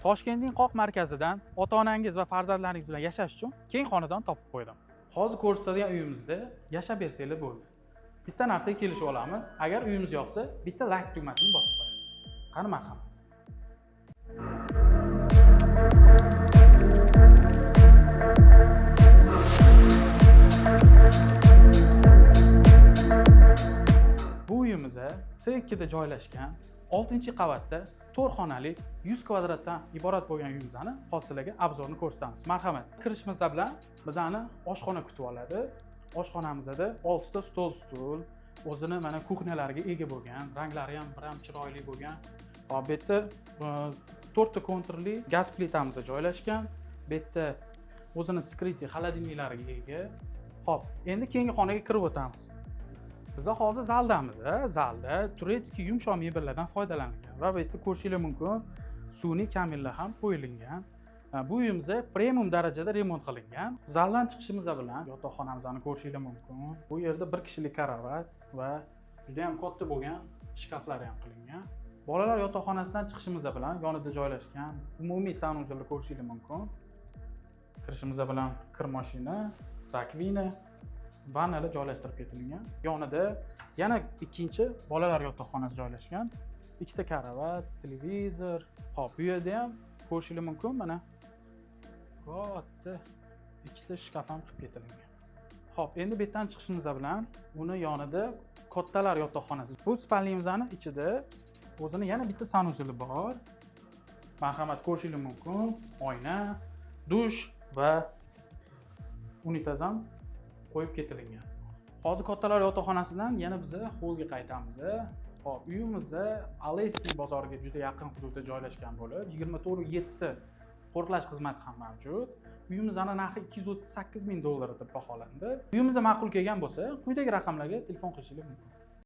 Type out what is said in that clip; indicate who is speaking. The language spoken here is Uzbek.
Speaker 1: Toshkentning qoq markazidan ota-onangiz va farzandlaringiz bilan yashash uchun keng xonadon topib qo'ydim. Hozir ko'rsatadigan uyimizda yashab bersanglar bo'ldi. Bitta narsaga kelishib olamiz. Agar uyimiz yoqsa, bitta like tugmasini bosib qo'yasiz. Qani marhamat. Bu uyimiz C2 da joylashgan 6-qavatda 4 xonali 100 kvadratdan iborat bo'lgan uyimizni hozir sizlarga obzorni ko'rsatamiz. Marhamat. Kirishimiz bilan bizani oshxona kutib oladi. Oshxonamizda 6 ta stul, o'zini mana kuxnalariga ega bo'lgan, ranglari ham biram chiroyli bo'lgan. Hop, bu yerda 4 ta konturli gaz plitamiz joylashgan. Bu yerda o'zini skriti xolodilniklariga ega. Hop, endi keyingi xonaga kirib o'tamiz. Biz hozir zaldamiz. Zalda turetskiy yumshoq mebellardan foydalanilgan va bu yerda ko'rishingiz mumkin, sun'iy kamillar ham qo'yilgan. Bu uyimiz premium darajada remont qilingan. Zaldan chiqishimiz bilan yotoqxonamizni ko'rishingiz mumkin. Bu yerda bir kishilik karavot va juda ham katta bo'lgan shkaflar ham qilingan. Bolalar yotoqxonasidan chiqishimiz bilan yonida joylashgan umumiy sanuzilni ko'rishingiz mumkin. Kirishimiz bilan kir mashina, rakvina, vannalar joylashtirib ketilgan. Yonida yana ikkinchi bolalar yotoqxonasi joylashgan. Ikkita karavot, televizor. Hop, bu yerda ham ko'rishingiz mumkin, mana katta ikkita shkaf ham qilib ketilgan. Hop, endi bu yerdan chiqishimiz bilan uni yonida kattalar yotoqxonasi. Bu spalnimizning ichida o'zini yana bitta sanuzili bor. Marhamat, ko'rishingiz mumkin. Oyna, dush va unitaz ham qo'yib ketilgan. Hozir kattalar yotoqxonasidan yana biz holga qaytamiz. Hop, uyimiz Aleyskiy bozoriga juda yaqin hududda joylashgan bo'lib, 24/7 qo'riqlash xizmati ham mavjud. Uyimizning narxi $238,000 deb baholandi. Uyimizga ma'qul kelgan bo'lsa, quyidagi raqamlarga telefon qilishingiz mumkin.